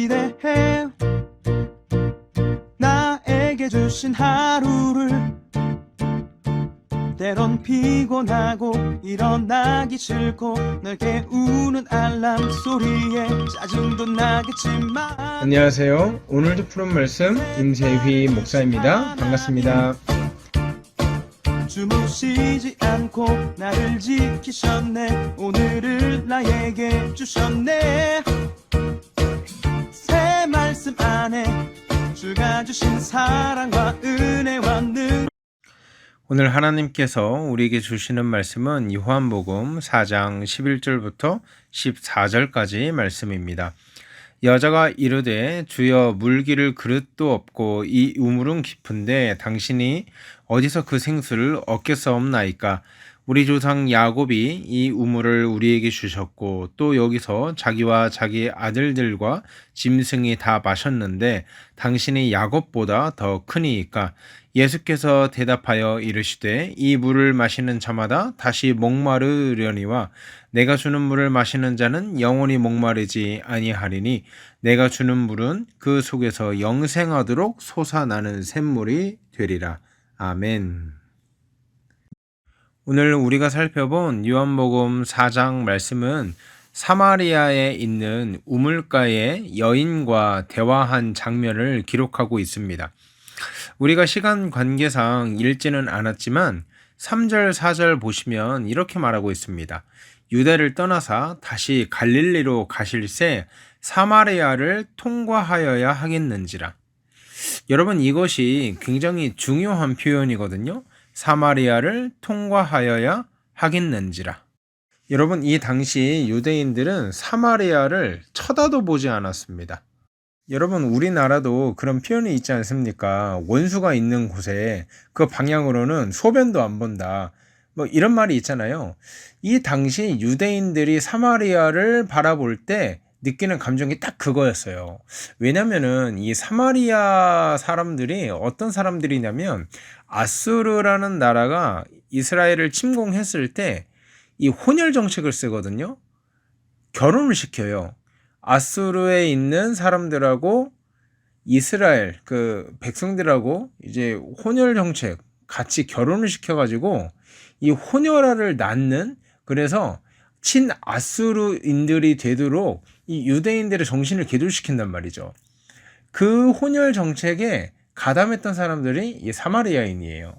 기대해 나에게 주신 하루를. 때론 피곤하고 일어나기 싫고 널 깨우는 알람 소리에 짜증도 나겠지만. 안녕하세요. 오늘도 푸른 말씀 임세휘 목사입니다. 반갑습니다. 주무시지 않고 나를 지키셨네. 오늘을 나에게 주셨네. 새 말씀 안에 주가 주신 사랑과 은혜와 능. 오늘 하나님께서 우리에게 주시는 말씀은 요한복음 4장 11절부터 14절까지 말씀입니다. 여자가 이르되 주여 물기를 그릇도 없고 이 우물은 깊은데 당신이 어디서 그 생수를 얻겠사옵나이까? 우리 조상 야곱이 이 우물을 우리에게 주셨고 또 여기서 자기와 자기 아들들과 짐승이 다 마셨는데 당신이 야곱보다 더 크니이까? 예수께서 대답하여 이르시되 이 물을 마시는 자마다 다시 목마르려니와 내가 주는 물을 마시는 자는 영원히 목마르지 아니하리니 내가 주는 물은 그 속에서 영생하도록 솟아나는 샘물이 되리라. 아멘. 오늘 우리가 살펴본 요한복음 4장 말씀은 사마리아에 있는 우물가의 여인과 대화한 장면을 기록하고 있습니다. 우리가 시간 관계상 읽지는 않았지만 3절 4절 보시면 이렇게 말하고 있습니다. 유대를 떠나사 다시 갈릴리로 가실새 사마리아를 통과하여야 하겠는지라. 여러분, 이것이 굉장히 중요한 표현이거든요. 사마리아를 통과하여야 하겠는지라. 여러분, 이 당시 유대인들은 사마리아를 쳐다도 보지 않았습니다. 여러분, 우리나라도 그런 표현이 있지 않습니까? 원수가 있는 곳에 그 방향으로는 소변도 안 본다. 뭐 이런 말이 있잖아요. 이 당시 유대인들이 사마리아를 바라볼 때 느끼는 감정이 딱 그거였어요. 왜냐면은 이 사마리아 사람들이 어떤 사람들이냐면 아수르라는 나라가 이스라엘을 침공했을 때 이 혼혈 정책을 쓰거든요. 결혼을 시켜요. 아수르에 있는 사람들하고 이스라엘 그 백성들하고 이제 혼혈 정책 같이 결혼을 시켜가지고 이 혼혈아를 낳는, 그래서 친아수르인들이 되도록 이 유대인들의 정신을 궤도시킨단 말이죠. 그 혼혈 정책에 가담했던 사람들이 이 사마리아인이에요.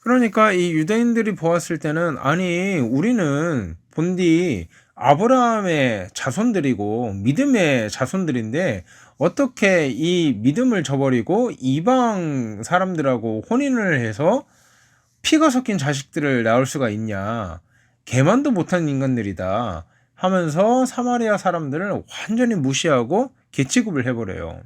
그러니까 이 유대인들이 보았을 때는 아니 우리는 본디 아브라함의 자손들이고 믿음의 자손들인데 어떻게 이 믿음을 저버리고 이방 사람들하고 혼인을 해서 피가 섞인 자식들을 낳을 수가 있냐. 개만도 못한 인간들이다 하면서 사마리아 사람들을 완전히 무시하고 개취급을 해버려요.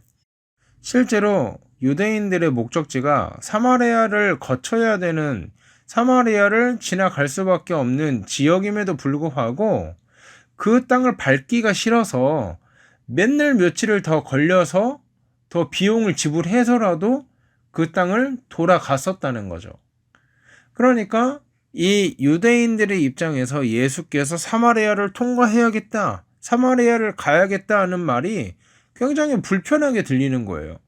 실제로 유대인들의 목적지가 사마리아를 거쳐야 되는, 사마리아를 지나갈 수밖에 없는 지역임에도 불구하고 그 땅을 밟기가 싫어서 맨날 며칠을 더 걸려서 더 비용을 지불해서라도 그 땅을 돌아갔었다는 거죠. 그러니까 이 유대인들의 입장에서 예수께서 사마리아를 통과해야겠다, 사마리아를 가야겠다 하는 말이 굉장히 불편하게 들리는 거예요.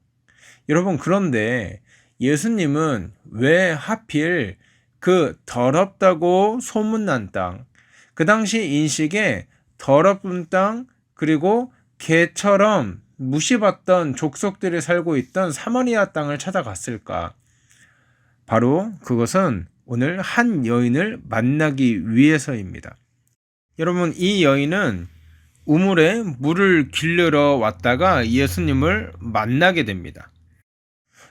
여러분, 그런데 예수님은 왜 하필 그 더럽다고 소문난 땅, 그 당시 인식에 더럽은 땅, 그리고 개처럼 무시받던 족속들이 살고 있던 사마리아 땅을 찾아갔을까? 바로 그것은 오늘 한 여인을 만나기 위해서입니다. 여러분, 이 여인은 우물에 물을 길르러 왔다가 예수님을 만나게 됩니다.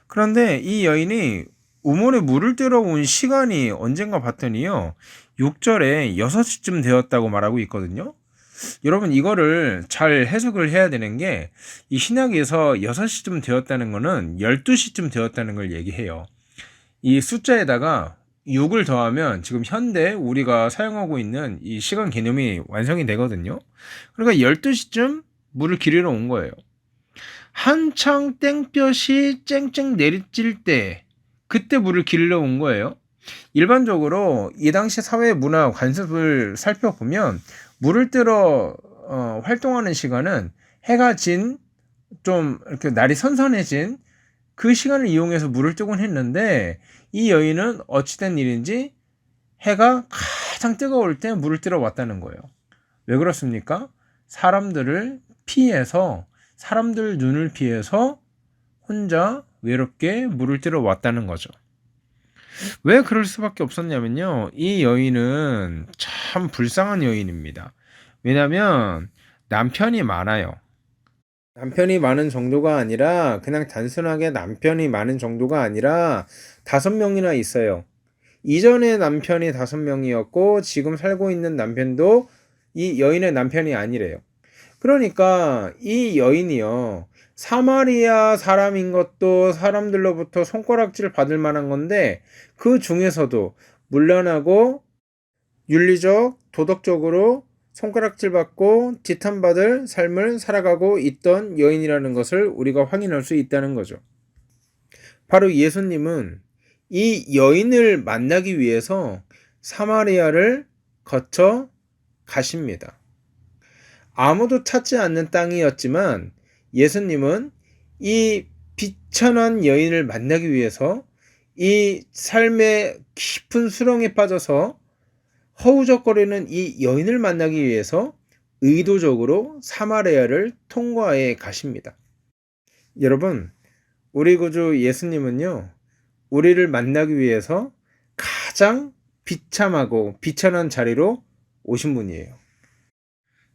그런데 이 여인이 우물에 물을 뜨러 온 시간이 언젠가 봤더니요, 6절에 6시쯤 되었다고 말하고 있거든요. 여러분, 이거를 잘 해석을 해야 되는 게, 이 신약에서 6시쯤 되었다는 거는 12시쯤 되었다는 걸 얘기해요. 이 숫자에다가 6을 더하면 지금 현대 우리가 사용하고 있는 이 시간 개념이 완성이 되거든요. 그러니까 12시쯤 물을 기르러 온 거예요. 한창 땡볕이 쨍쨍 내리칠 때 그때 물을 기르러 온 거예요. 일반적으로 이 당시 사회 문화 관습을 살펴보면 물을 뜨러 활동하는 시간은 해가 진 좀 이렇게 날이 선선해진 그 시간을 이용해서 물을 뜨곤 했는데, 이 여인은 어찌된 일인지 해가 가장 뜨거울 때 물을 뜨러 왔다는 거예요. 왜 그렇습니까? 사람들 눈을 피해서 혼자 외롭게 물을 뜨러 왔다는 거죠. 왜 그럴 수밖에 없었냐면요, 이 여인은 참 불쌍한 여인입니다. 왜냐면 남편이 많아요. 남편이 많은 정도가 아니라, 그냥 단순하게 남편이 많은 정도가 아니라 5명이나 있어요. 이전에 남편이 5명이었고 지금 살고 있는 남편도 이 여인의 남편이 아니래요. 그러니까 이 여인이요, 사마리아 사람인 것도 사람들로부터 손가락질 받을 만한 건데, 그 중에서도 문란하고 윤리적, 도덕적으로 손가락질 받고 지탄받을 삶을 살아가고 있던 여인이라는 것을 우리가 확인할 수 있다는 거죠. 바로 예수님은 이 여인을 만나기 위해서 사마리아를 거쳐 가십니다. 아무도 찾지 않는 땅이었지만 예수님은 이 비천한 여인을 만나기 위해서, 이 삶의 깊은 수렁에 빠져서 허우적거리는 이 여인을 만나기 위해서 의도적으로 사마리아를 통과해 가십니다. 여러분, 우리 구주 예수님은요, 우리를 만나기 위해서 가장 비참하고 비천한 자리로 오신 분이에요.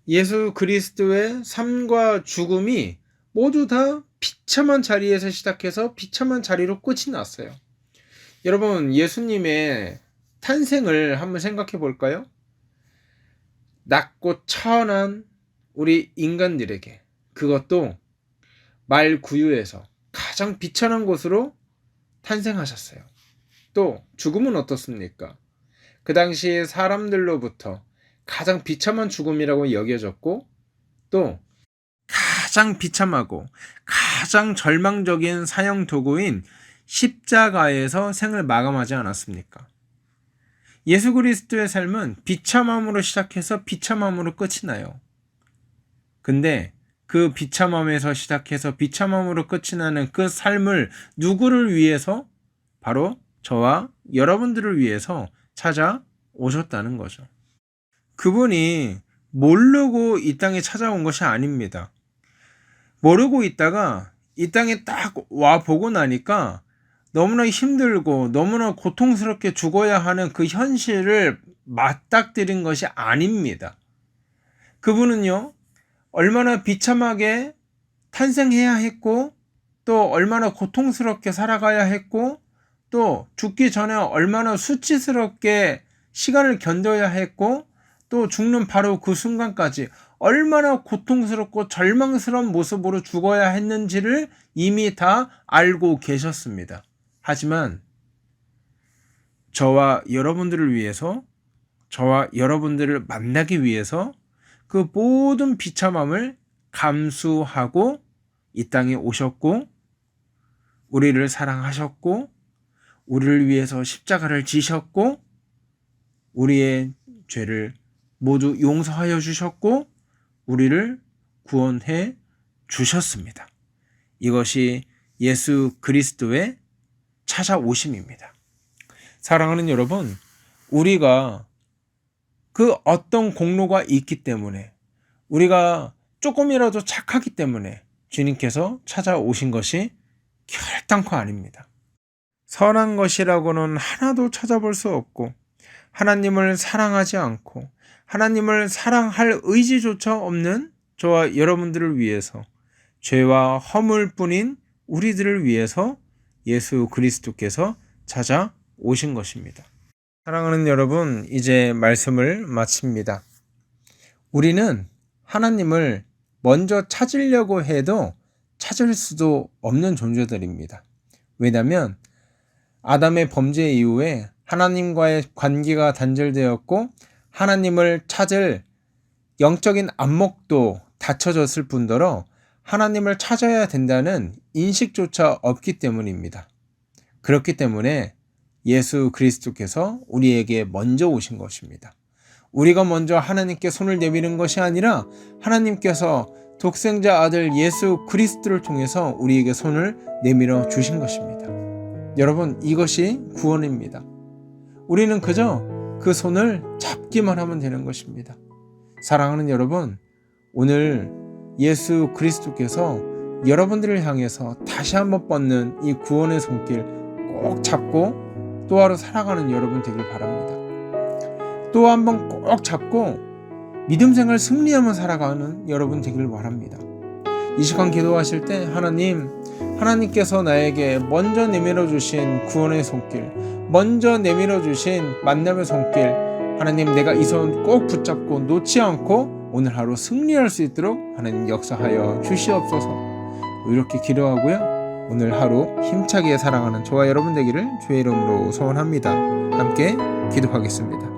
예수 그리스도의 삶과 죽음이 모두 다 비참한 자리에서 시작해서 비참한 자리로 끝이 났어요. 여러분, 예수님의 탄생을 한번 생각해 볼까요? 낮고 천한 우리 인간들에게, 그것도 말구유에서 가장 비천한 곳으로 탄생하셨어요. 또 죽음은 어떻습니까? 그 당시 사람들로부터 가장 비참한 죽음이라고 여겨졌고, 또 가장 비참하고 가장 절망적인 사형 도구인 십자가에서 생을 마감하지 않았습니까? 예수 그리스도의 삶은 비참함으로 시작해서 비참함으로 끝이 나요. 근데 그 비참함에서 시작해서 비참함으로 끝이 나는 그 삶을 누구를 위해서? 바로 저와 여러분들을 위해서 찾아오셨다는 거죠. 그분이 모르고 이 땅에 찾아온 것이 아닙니다. 모르고 있다가 이 땅에 딱 와보고 나니까 너무나 힘들고 너무나 고통스럽게 죽어야 하는 그 현실을 맞닥뜨린 것이 아닙니다. 그분은요, 얼마나 비참하게 탄생해야 했고, 또 얼마나 고통스럽게 살아가야 했고, 또 죽기 전에 얼마나 수치스럽게 시간을 견뎌야 했고, 또 죽는 바로 그 순간까지 얼마나 고통스럽고 절망스러운 모습으로 죽어야 했는지를 이미 다 알고 계셨습니다. 하지만 저와 여러분들을 위해서, 저와 여러분들을 만나기 위해서 그 모든 비참함을 감수하고 이 땅에 오셨고, 우리를 사랑하셨고, 우리를 위해서 십자가를 지셨고, 우리의 죄를 모두 용서하여 주셨고, 우리를 구원해 주셨습니다. 이것이 예수 그리스도의 찾아오심입니다. 사랑하는 여러분, 우리가 그 어떤 공로가 있기 때문에, 우리가 조금이라도 착하기 때문에 주님께서 찾아오신 것이 결단코 아닙니다. 선한 것이라고는 하나도 찾아볼 수 없고, 하나님을 사랑하지 않고 하나님을 사랑할 의지조차 없는 저와 여러분들을 위해서, 죄와 허물뿐인 우리들을 위해서 예수 그리스도께서 찾아오신 것입니다. 사랑하는 여러분, 이제 말씀을 마칩니다. 우리는 하나님을 먼저 찾으려고 해도 찾을 수도 없는 존재들입니다. 왜냐하면 아담의 범죄 이후에 하나님과의 관계가 단절되었고, 하나님을 찾을 영적인 안목도 닫혀졌을 뿐더러 하나님을 찾아야 된다는 인식조차 없기 때문입니다. 그렇기 때문에 예수 그리스도께서 우리에게 먼저 오신 것입니다. 우리가 먼저 하나님께 손을 내미는 것이 아니라 하나님께서 독생자 아들 예수 그리스도를 통해서 우리에게 손을 내밀어 주신 것입니다. 여러분, 이것이 구원입니다. 우리는 그저 그 손을 잡기만 하면 되는 것입니다. 사랑하는 여러분, 오늘 예수 그리스도께서 여러분들을 향해서 다시 한번 뻗는 이 구원의 손길 꼭 잡고 또 하루 살아가는 여러분 되길 바랍니다. 또 한번 꼭 잡고 믿음 생활 승리하며 살아가는 여러분 되길 바랍니다. 이 시간 기도하실 때 하나님께서 나에게 먼저 내밀어 주신 구원의 손길, 먼저 내밀어 주신 만남의 손길, 하나님 내가 이 손 꼭 붙잡고 놓지 않고 오늘 하루 승리할 수 있도록 하나님 역사하여 주시옵소서. 이렇게 기도하고요, 오늘 하루 힘차게 살아가는 저와 여러분 되기를 주의 이름으로 소원합니다. 함께 기도하겠습니다.